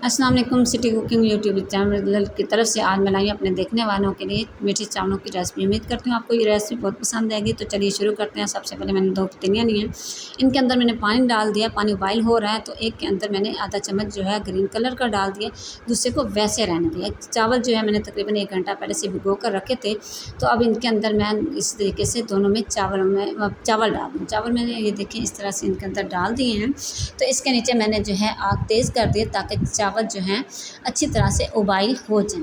अस्सलाम वालेकुम। City cooking YouTube channel की तरफ से आज मैं लाई अपने देखने वालों के लिए मीठे चावलों की रेसिपी। उम्मीद करती हूँ आपको ये रेसिपी बहुत पसंद आएगी। तो चलिए शुरू करते हैं। सबसे पहले मैंने 2 पतीलियाँ ली हैं, इनके अंदर मैंने पानी डाल दिया। पानी उबाइल हो रहा है तो एक के अंदर मैंने आधा चम्मच जो है ग्रीन कलर का डाल दिया, दूसरे को वैसे रहने दिया। चावल जो है मैंने तकरीबन 1 घंटा पहले से भिगो कर रखे थे, तो अब इनके अंदर मैं इस तरीके से दोनों में चावल डाल दूँ। चावल मैंने ये देखिए इस तरह से इनके अंदर डाल दिए हैं। तो इसके नीचे मैंने जो है आग तेज़ कर दी ताकि चावल जो हैं अच्छी तरह से उबाइल हो जाएं।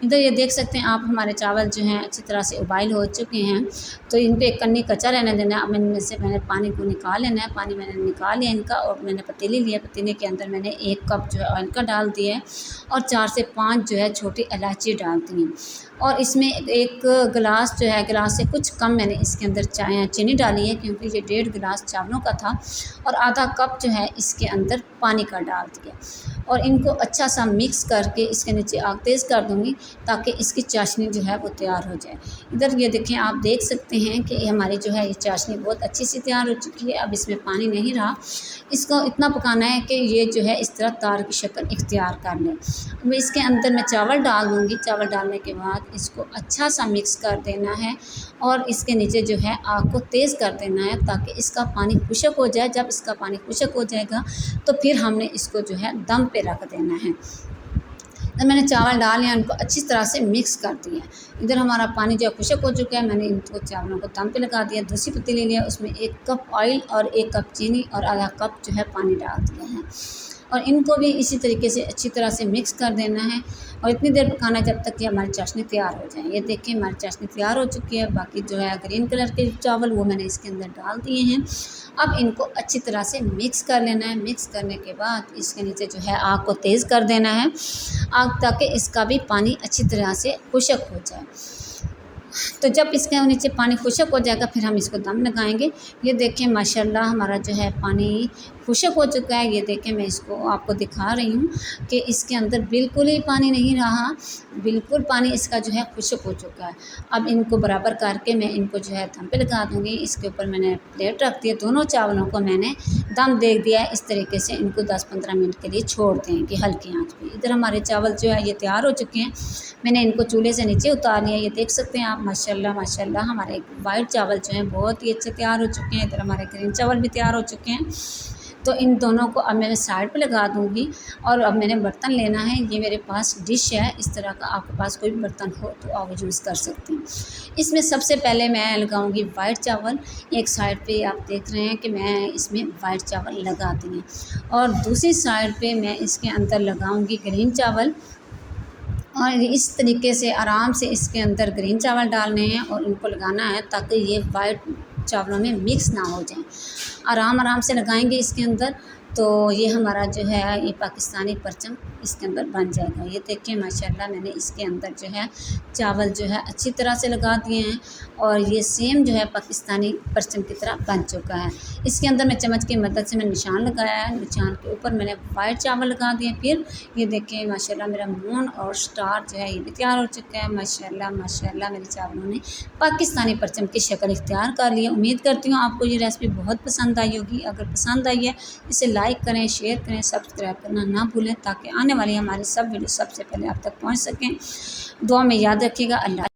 इधर ये देख सकते हैं आप, हमारे चावल जो हैं अच्छी तरह से उबाइल हो चुके हैं। तो इन पे एक कन्नी कच्चा रहने देना है। अब इनमें से मैंने पानी को निकाल लेना है। पानी मैंने निकाल लिया इनका, और मैंने पतीली लिया। पतीले के अंदर मैंने 1 कप जो है ऑयल का डाल दिया है, और 4 से 5 जो है छोटी इलायची डाल दी हैं। और इसमें 1 गिलास जो है, गिलास से कुछ कम मैंने इसके अंदर चीनी डाली है, क्योंकि ये 1.5 गिलास चावलों का था। और आधा कप जो है इसके अंदर पानी का डाल दिया, और इनको अच्छा सा मिक्स करके इसके नीचे आग तेज़ कर दूँगी ताकि इसकी चाशनी जो है वो तैयार हो जाए। इधर ये देखें, आप देख सकते हैं कि हमारी जो है ये चाशनी बहुत अच्छी सी तैयार हो चुकी है। अब इसमें पानी नहीं रहा। इसको इतना पकाना है कि ये जो है इस तरह तार की शक्ल इख्तियार कर ले। मैं इसके अंदर मैं चावल डाल दूँगी। चावल डालने के बाद इसको अच्छा सा मिक्स कर देना है, और इसके नीचे जो है आग को तेज़ कर देना है ताकि इसका पानी खुश्क हो जाए। जब इसका पानी खुश्क हो जाएगा तो फिर हमने इसको जो है दम पे रख देना है। तो मैंने चावल डाल लिया, उनको अच्छी तरह से मिक्स कर दिया। इधर हमारा पानी जो खुश्क हो चुका है, मैंने इनको चावलों को दम पे लगा दिया। दूसरी पतीली लिया, उसमें 1 कप ऑयल और 1 कप चीनी और आधा कप जो है पानी डाल दिया है, और इनको भी इसी तरीके से अच्छी तरह से मिक्स कर देना है। और इतनी देर पकाना जब तक कि हमारी चाशनी तैयार हो जाए। ये देखिए हमारी चाशनी तैयार हो चुकी है। बाकी जो है ग्रीन कलर के चावल वो मैंने इसके अंदर डाल दिए हैं। अब इनको अच्छी तरह से मिक्स कर लेना है। मिक्स करने के बाद इसके नीचे जो है आग को तेज़ कर देना है, आग ताकि इसका भी पानी अच्छी तरह से खुश्क हो जाए। तो जब इसके नीचे पानी खुश्क हो जाएगा फिर हम इसको दम लगाएंगे। ये देखें माशाल्लाह हमारा जो है पानी खुश्क हो चुका है। ये देखें, मैं इसको आपको दिखा रही हूँ कि इसके अंदर बिल्कुल ही पानी नहीं रहा, बिल्कुल पानी इसका जो है खुश्क हो चुका है। अब इनको बराबर करके मैं इनको जो है दम पे लगा दूँगी। इसके ऊपर मैंने प्लेट रख दिया। दोनों चावलों को मैंने दम दे दिया है। इस तरीके से इनको 10-15 मिनट के लिए छोड़ देंगे हल्की आँच पे। इधर हमारे चावल जो है ये तैयार हो चुके हैं। मैंने इनको चूल्हे से नीचे उतार लिया। ये देख सकते हैं आप, माशाल्लाह माशाल्लाह हमारे वाइट चावल जो हैं बहुत ही अच्छे तैयार हो चुके हैं। इधर हमारे ग्रीन चावल भी तैयार हो चुके हैं। तो इन दोनों को अब मैं साइड पे लगा दूँगी, और अब मैंने बर्तन लेना है। ये मेरे पास डिश है इस तरह का, आपके पास कोई भी बर्तन हो तो आप यूज़ कर सकते हैं। इसमें सबसे पहले मैं लगाऊंगी वाइट चावल। एक साइड पे आप देख रहे हैं कि मैं इसमें वाइट चावल लगा दी हैं, और दूसरी साइड पे मैं इसके अंदर लगाऊंगी ग्रीन चावल। और इस तरीके से आराम से इसके अंदर ग्रीन चावल डालने हैं और इनको लगाना है ताकि ये वाइट चावलों में मिक्स ना हो जाएं। आराम से लगाएंगे इसके अंदर, तो ये हमारा जो है ये पाकिस्तानी परचम इसके अंदर बन जाएगा। ये देखिए माशाल्लाह मैंने इसके अंदर जो है चावल जो है अच्छी तरह से लगा दिए हैं, और ये सेम जो है पाकिस्तानी परचम की तरह बन चुका है। इसके अंदर मैं चम्मच की मदद से मैंने निशान लगाया है। निशान के ऊपर मैंने वाइट चावल लगा दिए। फिर ये देखिए माशाल्लाह मेरा मून और स्टार जो है ये भी तैयार हो चुका है। माशाल्लाह माशाल्लाह मेरे चावलों ने पाकिस्तानी परचम की शक्ल इख्तियार कर ली है। उम्मीद करती हूँ आपको ये रेसिपी बहुत पसंद आई होगी। अगर पसंद आई है इसे लाइक करें, शेयर करें, सब्सक्राइब करना ना भूलें ताकि आने वाली हमारी सब वीडियो सबसे पहले आप तक पहुंच सकें। दुआ में याद रखिएगा। अल्लाह।